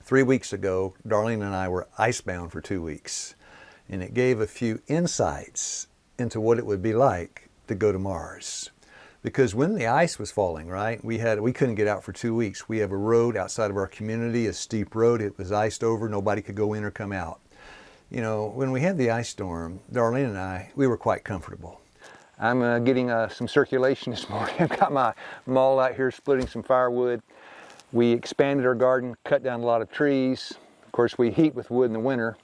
3 weeks ago, Darlene and I were icebound for 2 weeks, and it gave a few insights into what it would be like to go to Mars. Because when the ice was falling, right, we couldn't get out for 2 weeks. We have a road outside of our community, a steep road. It was iced over. Nobody could go in or come out. You know, when we had the ice storm, Darlene and I, we were quite comfortable. I'm getting some circulation this morning. I've got my maul out here splitting some firewood. We expanded our garden, cut down a lot of trees. Of course, we heat with wood in the winter.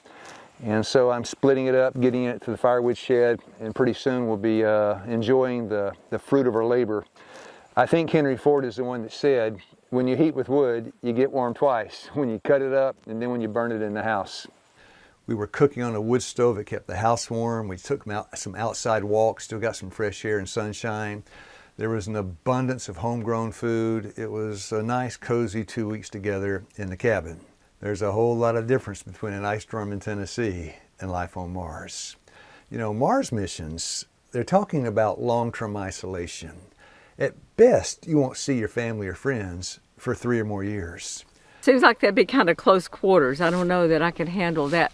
And so I'm splitting it up, getting it to the firewood shed, and pretty soon we'll be enjoying the fruit of our labor. I think Henry Ford is the one that said, when you heat with wood, you get warm twice. When you cut it up, and then when you burn it in the house. We were cooking on a wood stove that kept the house warm. We took some outside walks, still got some fresh air and sunshine. There was an abundance of homegrown food. It was a nice, cozy 2 weeks together in the cabin. There's a whole lot of difference between an ice storm in Tennessee and life on Mars. You know, Mars missions, they're talking about long-term isolation. At best, you won't see your family or friends for 3 or more years. Seems like that'd be kind of close quarters. I don't know that I could handle that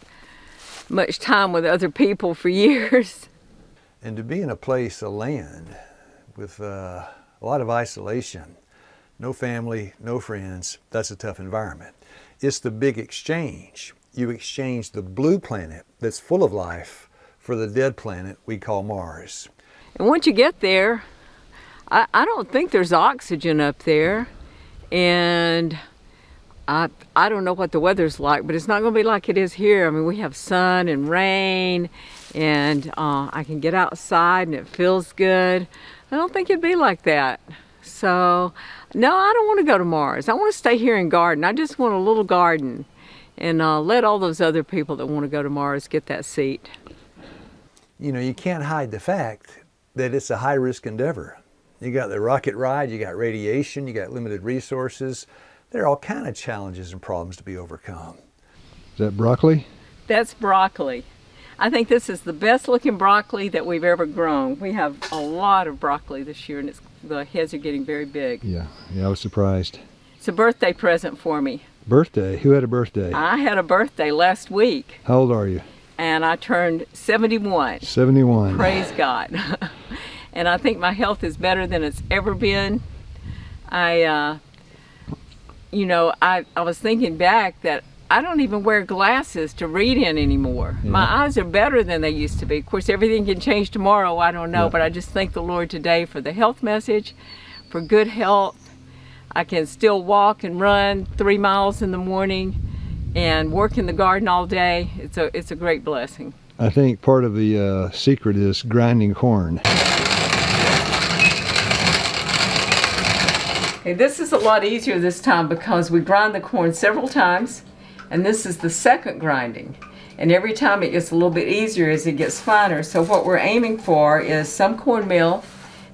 much time with other people for years. And to be in a place, a land, with a lot of isolation, no family, no friends, that's a tough environment. It's the big exchange. You exchange the blue planet that's full of life for the dead planet we call Mars. And once you get there, I don't think there's oxygen up there. And I don't know what the weather's like, but it's not going to be like it is here. I mean, we have sun and rain, and I can get outside and it feels good. I don't think it'd be like that. So, no, I don't want to go to Mars. I want to stay here and garden. I just want a little garden, and let all those other people that want to go to Mars get that seat. You know, you can't hide the fact that it's a high-risk endeavor. You got the rocket ride, you got radiation, you got limited resources. There are all kinds of challenges and problems to be overcome. Is that broccoli? That's broccoli. I think this is the best looking broccoli that we've ever grown. We have a lot of broccoli this year, and the heads are getting very big. Yeah, I was surprised. It's a birthday present for me. Birthday? Who had a birthday? I had a birthday last week. How old are you? And I turned 71. 71. Praise God. And I think my health is better than it's ever been. I was thinking back that I don't even wear glasses to read in anymore. Yeah. My eyes are better than they used to be. Of course, everything can change tomorrow, I don't know, yeah. But I just thank the Lord today for the health message, for good health. I can still walk and run 3 miles in the morning and work in the garden all day. It's a great blessing. I think part of the secret is grinding corn. Okay, this is a lot easier this time because we grind the corn several times, and this is the second grinding. And every time it gets a little bit easier as it gets finer. So what we're aiming for is some cornmeal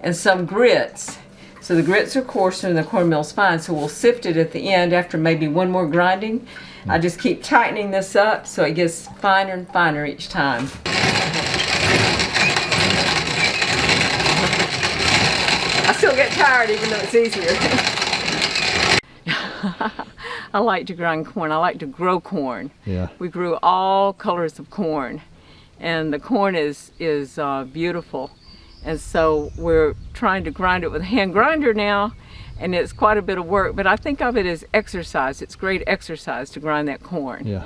and some grits. So the grits are coarser and the cornmeal's fine, so we'll sift it at the end after maybe one more grinding. I just keep tightening this up so it gets finer and finer each time. I still get tired even though it's easier. I like to grind corn. I like to grow corn. Yeah. We grew all colors of corn, and the corn is beautiful. And so we're trying to grind it with a hand grinder now, and it's quite a bit of work, but I think of it as exercise. It's great exercise to grind that corn. Yeah.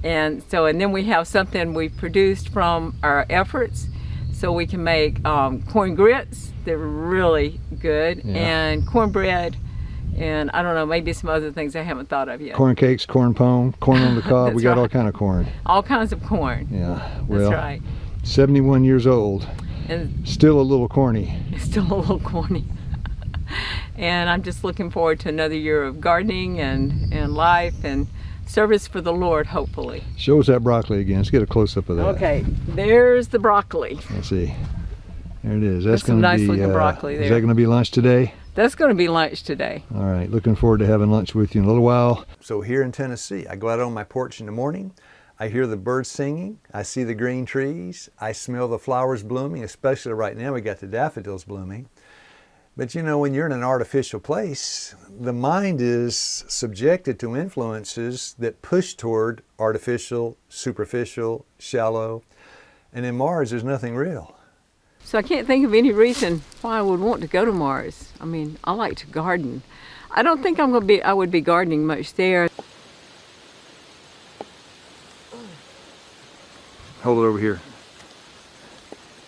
And then we have something we've produced from our efforts, so we can make corn grits. They're really good, yeah. And cornbread, and I don't know, maybe some other things I haven't thought of yet. Corn cakes, corn pone, corn on the cob. We got right. All kind of corn. All kinds of corn. Yeah, well, that's right. 71 years old, and still a little corny. Still a little corny. And I'm just looking forward to another year of gardening and life and service for the Lord, hopefully. Show us that broccoli again. Let's get a close-up of that. Okay, there's the broccoli. Let's see. There it is. That's going some to nice looking broccoli there. Is that going to be lunch today? That's going to be lunch today. All right, looking forward to having lunch with you in a little while. So here in Tennessee, I go out on my porch in the morning, I hear the birds singing, I see the green trees, I smell the flowers blooming, especially right now we got the daffodils blooming. But you know, when you're in an artificial place, the mind is subjected to influences that push toward artificial, superficial, shallow. And in Mars, there's nothing real. So I can't think of any reason why I would want to go to Mars. I mean, I like to garden. I don't think I would be gardening much there. Hold it over here.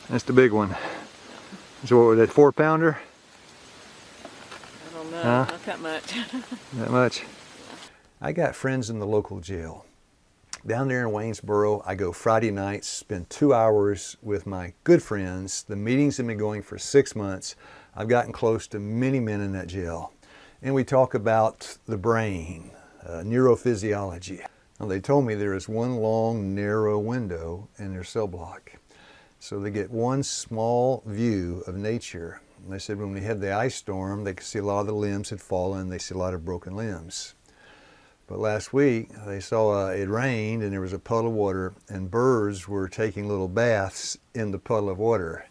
That's the big one. So what was that, 4-pounder? I don't know, Huh? not that much. That much? I got friends in the local jail. Down there in Waynesboro, I go Friday nights, spend 2 hours with my good friends. The meetings have been going for 6 months. I've gotten close to many men in that jail. And we talk about the brain, neurophysiology. Now, they told me there is one long, narrow window in their cell block. So they get one small view of nature. And they said when we had the ice storm, they could see a lot of the limbs had fallen. They see a lot of broken limbs. But last week, they saw it rained and there was a puddle of water and birds were taking little baths in the puddle of water.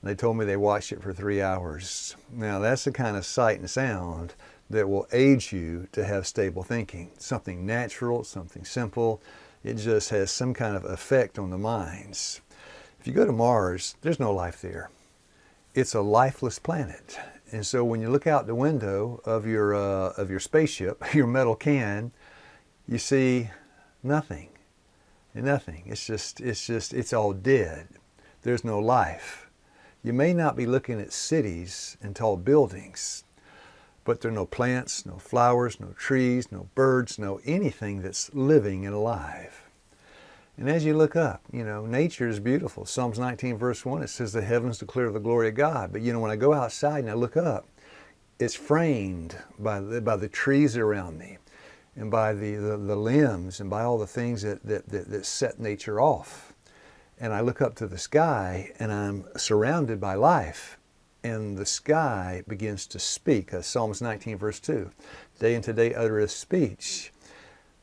And they told me they watched it for 3 hours. Now that's the kind of sight and sound that will aid you to have stable thinking. Something natural, something simple. It just has some kind of effect on the minds. If you go to Mars, there's no life there. It's a lifeless planet. And so when you look out the window of your spaceship, your metal can, you see nothing. And nothing. It's all dead. There's no life. You may not be looking at cities and tall buildings, but there are no plants, no flowers, no trees, no birds, no anything that's living and alive. And as you look up, you know, nature is beautiful. Psalms 19 verse 1, it says the heavens declare the glory of God. But you know, when I go outside and I look up, it's framed by the trees around me and by the limbs and by all the things that set nature off. And I look up to the sky and I'm surrounded by life. And the sky begins to speak. Psalms 19 verse 2, day unto day uttereth speech.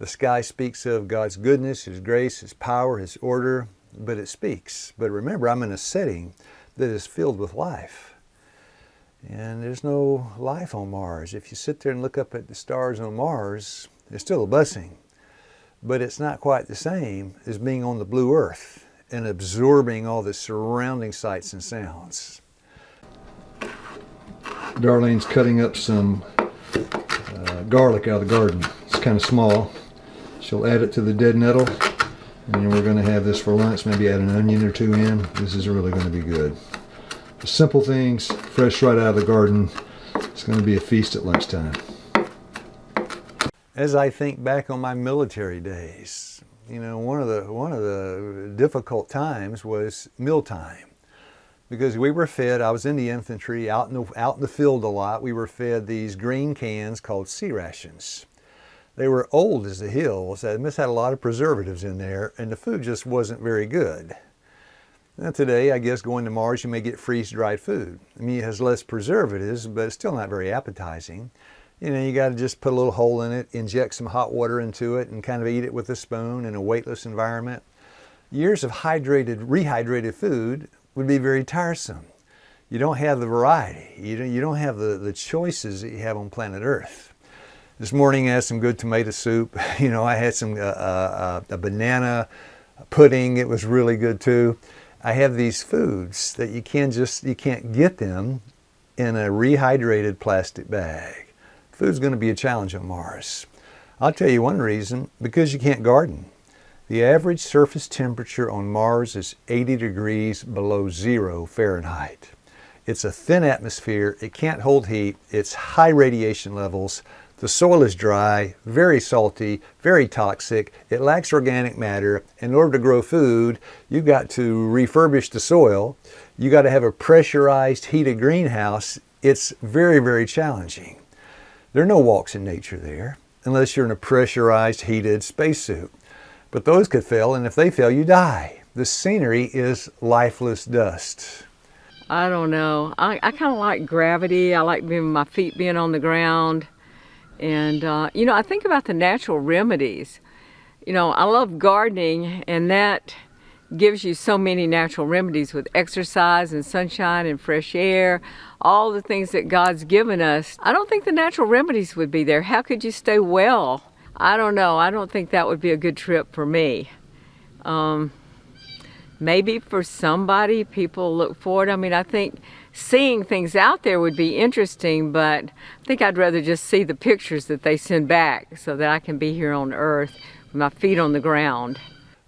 The sky speaks of God's goodness, His grace, His power, His order, but it speaks. But remember, I'm in a setting that is filled with life. And there's no life on Mars. If you sit there and look up at the stars on Mars, it's still a blessing. But it's not quite the same as being on the blue earth and absorbing all the surrounding sights and sounds. Darlene's cutting up some garlic out of the garden. It's kind of small. She'll add it to the dead nettle, and then we're going to have this for lunch. Maybe add an onion or two in. This is really going to be good. Simple things, fresh right out of the garden. It's going to be a feast at lunchtime. As I think back on my military days, you know, one of the difficult times was mealtime. Because we were fed, I was in the infantry, out in the field a lot, we were fed these green cans called sea rations. They were old as the hills, they must have had a lot of preservatives in there, and the food just wasn't very good. Now today, I guess going to Mars, you may get freeze-dried food. I mean, it has less preservatives, but it's still not very appetizing. You know, you got to just put a little hole in it, inject some hot water into it, and kind of eat it with a spoon in a weightless environment. Years of rehydrated food would be very tiresome. You don't have the variety. You don't have the choices that you have on planet Earth. This morning I had some good tomato soup. You know, I had some a banana pudding. It was really good too. I have these foods that you can't get them in a rehydrated plastic bag. Food's going to be a challenge on Mars. I'll tell you one reason, because you can't garden. The average surface temperature on Mars is 80 degrees below 0 Fahrenheit. It's a thin atmosphere, it can't hold heat, it's high radiation levels, the soil is dry, very salty, very toxic, it lacks organic matter. In order to grow food, you've got to refurbish the soil, you got to have a pressurized, heated greenhouse. It's very, very challenging. There are no walks in nature there, unless you're in a pressurized, heated spacesuit. But those could fail, and if they fail, you die. The scenery is lifeless dust. I don't know. I kind of like gravity. I like my feet being on the ground. And, you know, I think about the natural remedies. You know, I love gardening, and that gives you so many natural remedies with exercise and sunshine and fresh air, all the things that God's given us. I don't think the natural remedies would be there. How could you stay well? I don't know. I don't think that would be a good trip for me. Maybe for somebody, people look forward. I mean, I think seeing things out there would be interesting, but I think I'd rather just see the pictures that they send back so that I can be here on earth with my feet on the ground.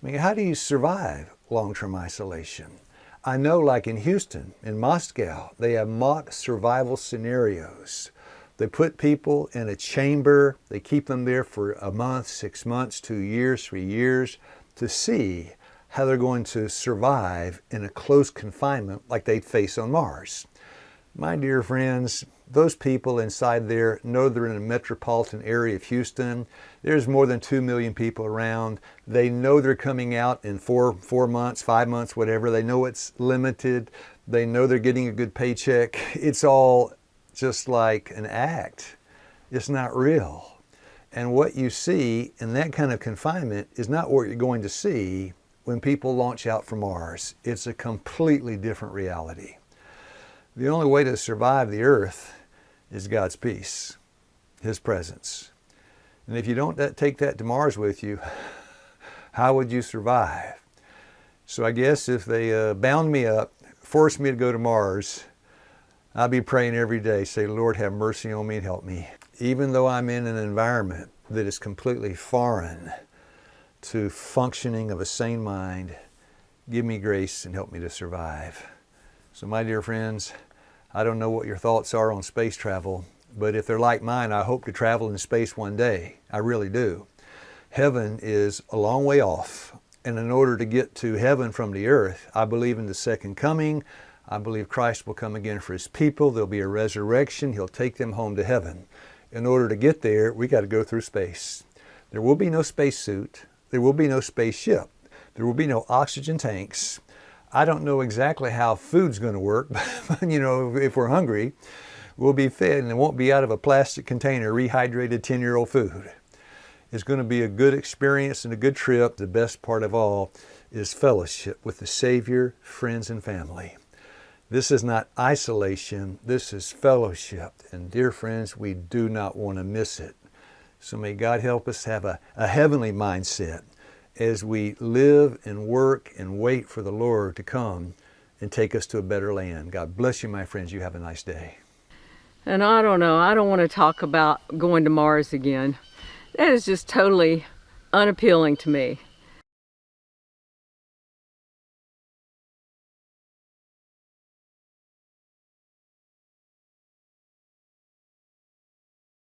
I mean, how do you survive long-term isolation? I know, like in Houston, in Moscow, they have mock survival scenarios. They put people in a chamber, they keep them there for a month, 6 months, 2 years, 3 years, to see how they're going to survive in a close confinement like they'd face on Mars. My dear friends, those people inside there know they're in a metropolitan area of Houston. There's more than 2 million people around. They know they're coming out in 4 months, 5 months, whatever. They know it's limited. They know they're getting a good paycheck. It's all just like an act. It's not real. And what you see in that kind of confinement is not what you're going to see when people launch out from Mars. It's a completely different reality. The only way to survive the earth is God's peace, His presence. And if you don't take that to Mars with you, how would you survive? So I guess if they bound me up, forced me to go to Mars, I'd be praying every day, say, Lord, have mercy on me and help me. Even though I'm in an environment that is completely foreign to functioning of a sane mind, give me grace and help me to survive. So my dear friends, I don't know what your thoughts are on space travel, but if they're like mine, I hope to travel in space one day. I really do. Heaven is a long way off, and in order to get to heaven from the earth, I believe in the second coming. I believe Christ will come again for His people. There'll be a resurrection. He'll take them home to heaven. In order to get there, we got to go through space. There will be no spacesuit. There will be no spaceship. There will be no oxygen tanks. I don't know exactly how food's going to work, but if we're hungry, we'll be fed and it won't be out of a plastic container, rehydrated 10-year-old food. It's going to be a good experience and a good trip. The best part of all is fellowship with the Savior, friends, and family. This is not isolation. This is fellowship. And dear friends, we do not want to miss it. So may God help us have a heavenly mindset as we live and work and wait for the Lord to come and take us to a better land. God bless you, my friends. You have a nice day. And I don't know, I don't want to talk about going to Mars again. That is just totally unappealing to me.